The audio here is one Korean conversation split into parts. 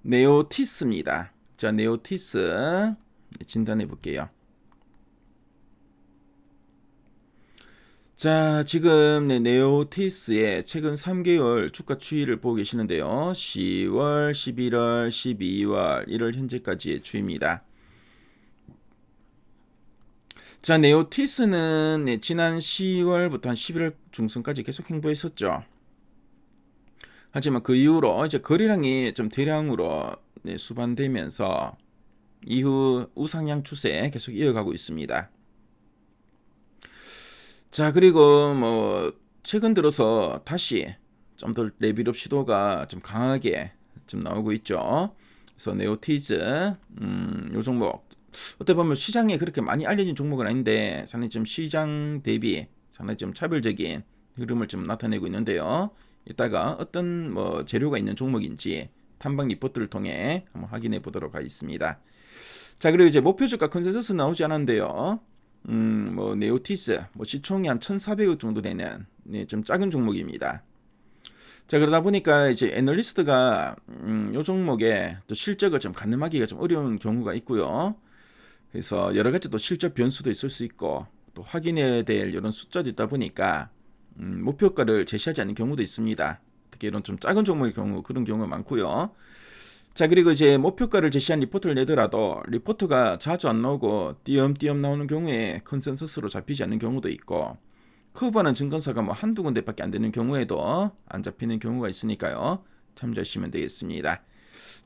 네오티스입니다. 자, 네오티스 진단해 볼게요. 자, 지금 네오티스의 최근 3개월 주가 추이를 보고 계시는데요. 10월, 11월, 12월, 1월 현재까지의 추이입니다. 자, 네오티스는 지난 10월부터 한 11월 중순까지 계속 행보했었죠. 하지만 그 이후로 이제 거래량이 좀 대량으로 수반되면서 이후 우상향 추세 계속 이어가고 있습니다. 자, 그리고 뭐 최근 들어서 다시 좀 더 레벨업 시도가 좀 강하게 좀 나오고 있죠. 그래서 네오티즈 요 종목 어떻게 보면 시장에 그렇게 많이 알려진 종목은 아닌데 상당히 좀 시장 대비 상당히 좀 차별적인 흐름을 좀 나타내고 있는데요. 이따가 어떤 뭐 재료가 있는 종목인지 탐방 리포트를 통해 한번 확인해 보도록 하겠습니다. 자, 그리고 이제 목표 주가 컨센서스 나오지 않았는데요. 뭐 네오티스 뭐 시총이 한 1,400억 정도 되는 좀 작은 종목입니다. 자, 그러다 보니까 이제 애널리스트가 요 종목의 또 실적을 좀 가늠하기가 좀 어려운 경우가 있고요. 그래서 여러 가지 또 실적 변수도 있을 수 있고 또 확인해야 될 이런 숫자도 있다 보니까 목표가를 제시하지 않는 경우도 있습니다. 특히 이런 좀 작은 종목의 경우 그런 경우가 많고요. 자, 그리고 이제 목표가를 제시한 리포트를 내더라도 리포트가 자주 안 나오고 띄엄띄엄 나오는 경우에 컨센서스로 잡히지 않는 경우도 있고 커브하는 증권사가 뭐 한두 군데밖에 안 되는 경우에도 안 잡히는 경우가 있으니까요. 참조하시면 되겠습니다.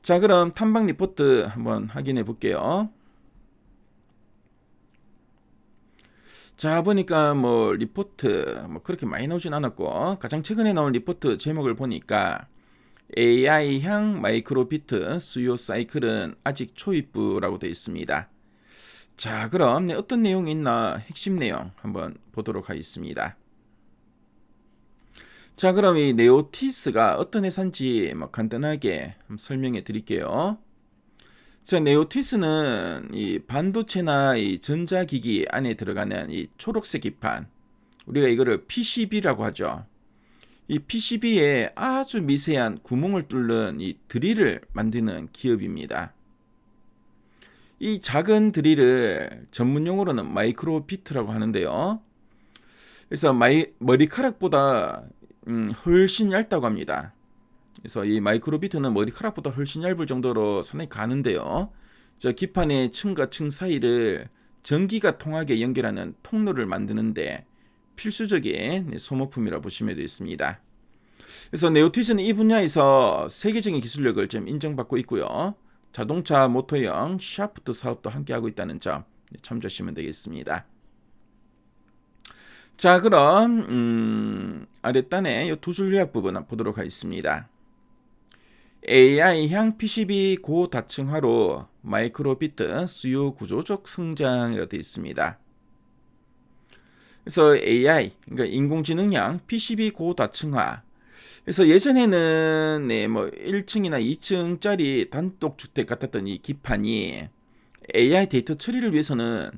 자, 그럼 탐방 리포트 한번 확인해 볼게요. 자, 보니까 뭐 리포트 뭐 그렇게 많이 나오진 않았고 가장 최근에 나온 리포트 제목을 보니까 AI형 마이크로비트 수요 사이클은 아직 초입부라고 되어 있습니다. 자, 그럼 어떤 내용이 있나 핵심 내용 한번 보도록 하겠습니다. 자, 그럼 이 네오티스가 어떤 회사인지 뭐 간단하게 설명해 드릴게요. 자, 네오티스는 이 반도체나 이 전자기기 안에 들어가는 이 초록색 기판, 우리가 이거를 PCB라고 하죠. 이 PCB에 아주 미세한 구멍을 뚫는 이 드릴을 만드는 기업입니다. 이 작은 드릴을 전문 용어로는 마이크로비트라고 하는데요. 그래서 머리카락보다 훨씬 얇다고 합니다. 그래서 이 마이크로비트는 머리카락보다 훨씬 얇을 정도로 상당히 가는데요. 저 기판의 층과 층 사이를 전기가 통하게 연결하는 통로를 만드는데 필수적인 소모품이라 보시면 되겠습니다. 그래서 네오티스는 이 분야에서 세계적인 기술력을 좀 인정받고 있고요. 자동차 모터형 샤프트 사업도 함께하고 있다는 점 참조하시면 되겠습니다. 자, 그럼 아랫단에 이 두 줄 요약 부분 보도록 하겠습니다. AI형 PCB 고다층화로 마이크로비트 수요 구조적 성장이라고 되어 있습니다. 그래서 AI, 그러니까 인공지능형 PCB 고다층화. 그래서 예전에는 뭐 1층이나 2층짜리 단독 주택 같았던 이 기판이 AI 데이터 처리를 위해서는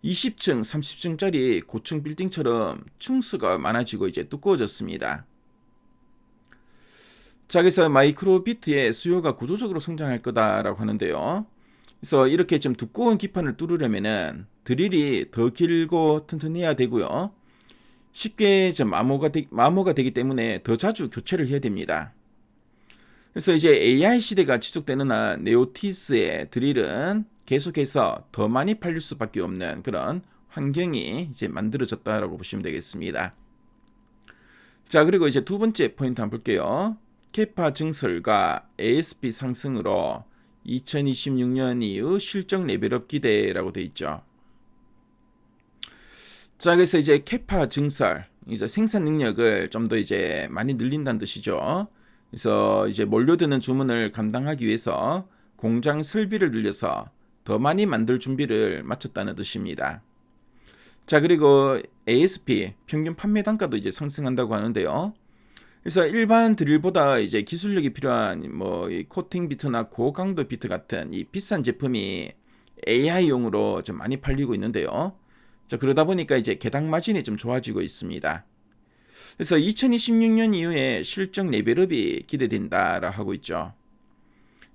20층, 30층짜리 고층 빌딩처럼 층수가 많아지고 이제 두꺼워졌습니다. 자, 그래서 마이크로비트의 수요가 구조적으로 성장할 거다라고 하는데요. 그래서 이렇게 좀 두꺼운 기판을 뚫으려면은 드릴이 더 길고 튼튼해야 되고요. 쉽게 좀 마모가 되기 때문에 더 자주 교체를 해야 됩니다. 그래서 이제 AI 시대가 지속되는 한 네오티스의 드릴은 계속해서 더 많이 팔릴 수밖에 없는 그런 환경이 이제 만들어졌다라고 보시면 되겠습니다. 자, 그리고 이제 두 번째 포인트 한번 볼게요. 캐파 증설과 ASP 상승으로 2026년 이후 실적 레벨업 기대라고 되어 있죠. 자, 그래서 이제 캐파 증설, 이제 생산 능력을 좀 더 이제 많이 늘린다는 뜻이죠. 그래서 이제 몰려드는 주문을 감당하기 위해서 공장 설비를 늘려서 더 많이 만들 준비를 마쳤다는 뜻입니다. 자, 그리고 ASP 평균 판매 단가도 이제 상승한다고 하는데요. 그래서 일반 드릴보다 이제 기술력이 필요한 뭐 이 코팅 비트나 고강도 비트 같은 이 비싼 제품이 AI용으로 좀 많이 팔리고 있는데요. 자, 그러다 보니까 이제 개당 마진이 좀 좋아지고 있습니다. 그래서 2026년 이후에 실적 레벨업이 기대된다라고 하고 있죠.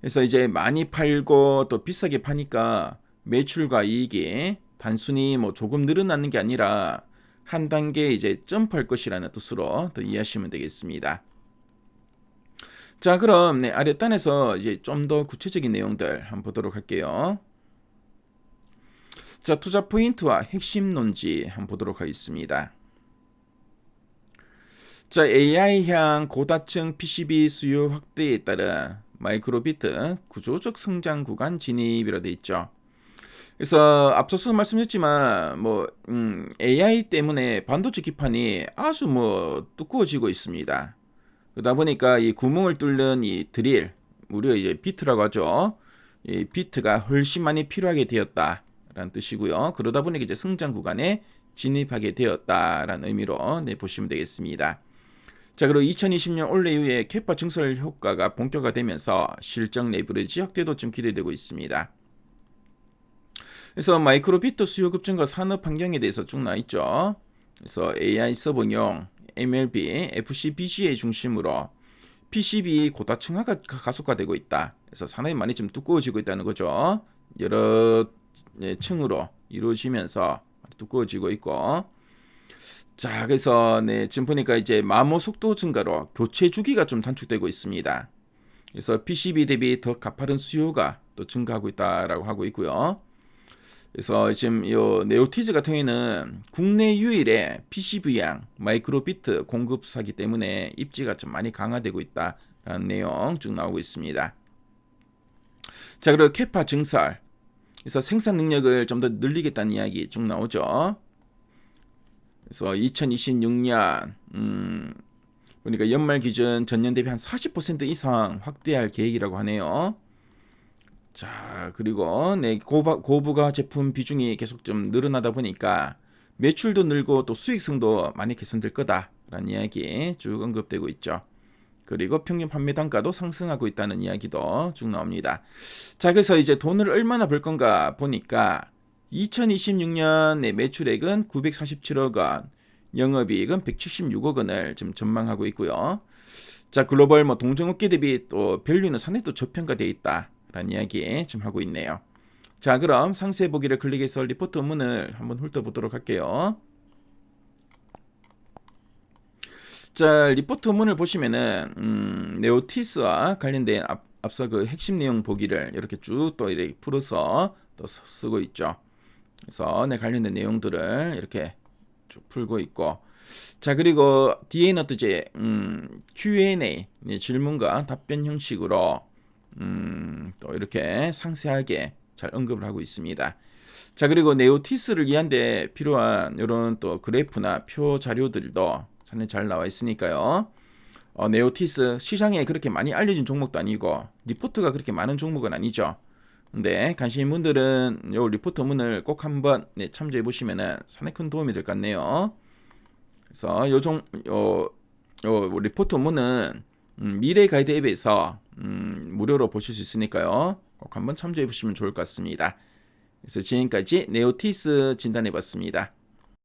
그래서 이제 많이 팔고 또 비싸게 파니까 매출과 이익이 단순히 뭐 조금 늘어나는 게 아니라 한 단계 이제 점프할 것이라는 뜻으로 또 이해하시면 되겠습니다. 자, 그럼 네, 아랫단에서 이제 좀 더 구체적인 내용들 한번 보도록 할게요. 자, 투자 포인트와 핵심 논지 한번 보도록 하겠습니다. 자, AI향 고다층 PCB 수요 확대에 따른 마이크로비트 구조적 성장 구간 진입이라 돼 있죠. 그래서 앞서서 말씀드렸지만 AI 때문에 반도체 기판이 아주 두꺼워지고 있습니다. 그러다 보니까 이 구멍을 뚫는 이 드릴, 우리가 이제 비트라고 하죠. 이 비트가 훨씬 많이 필요하게 되었다라는 뜻이고요. 그러다 보니까 이제 성장 구간에 진입하게 되었다라는 의미로 보시면 되겠습니다. 자, 그리고 2020년 올해 이후에 캐파 증설 효과가 본격화되면서 실적 레버리지 확대도 좀 기대되고 있습니다. 그래서 마이크로비트 수요 급증과 산업 환경에 대해서 쭉 나와 있죠. 그래서 AI 서버용, MLB, FCBGA 중심으로 PCB 고다층화가 가속화되고 있다. 그래서 상당히 많이 좀 두꺼워지고 있다는 거죠. 여러 층으로 이루어지면서 두꺼워지고 있고. 자, 그래서 지금 보니까 이제 마모 속도 증가로 교체 주기가 좀 단축되고 있습니다. 그래서 PCB 대비 더 가파른 수요가 또 증가하고 있다라고 하고 있고요. 그래서 지금 이 네오티즈 같은 경우에는 국내 유일의 PCB양 마이크로비트 공급사기 때문에 입지가 좀 많이 강화되고 있다라는 내용 쭉 나오고 있습니다. 자, 그리고 캐파 증설, 그래서 생산 능력을 좀 더 늘리겠다는 이야기 쭉 나오죠. 그래서 2026년 보니까 연말 기준 전년 대비 한 40% 이상 확대할 계획이라고 하네요. 자, 그리고 고부가 제품 비중이 계속 좀 늘어나다 보니까 매출도 늘고 또 수익성도 많이 개선될 거다라는 이야기 쭉 언급되고 있죠. 그리고 평균 판매 단가도 상승하고 있다는 이야기도 쭉 나옵니다. 자, 그래서 이제 돈을 얼마나 벌 건가 보니까 2026년 내 매출액은 947억 원, 영업이익은 176억 원을 지금 전망하고 있고요. 자, 글로벌 동종업계 대비 또 밸류는 상당히 또 저평가되어 있다라는 이야기 지금 하고 있네요. 자, 그럼 상세 보기를 클릭해서 리포트 문을 한번 훑어보도록 할게요. 자, 리포트 문을 보시면은 네오티스와 관련된 앞서 그 핵심 내용 보기를 이렇게 쭉 또 이렇게 풀어서 또 쓰고 있죠. 그래서 관련된 내용들을 이렇게 쭉 풀고 있고, 자, 그리고 뒤에는 또 이제 Q&A 질문과 답변 형식으로 또 이렇게 상세하게 잘 언급을 하고 있습니다. 자, 그리고 네오티스를 이해하는데 필요한 이런 또 그래프나 표 자료들도 상당히 잘 나와 있으니까요. 네오티스 시장에 그렇게 많이 알려진 종목도 아니고 리포트가 그렇게 많은 종목은 아니죠. 근데 관심 있는 분들은 요 리포트 문을 꼭 한번 참조해 보시면은 상당히 큰 도움이 될 것 같네요. 그래서 요 리포트 문은 미래 가이드 앱에서 무료로 보실 수 있으니까요. 꼭 한번 참조해 보시면 좋을 것 같습니다. 그래서 지금까지 네오티스 진단해 봤습니다.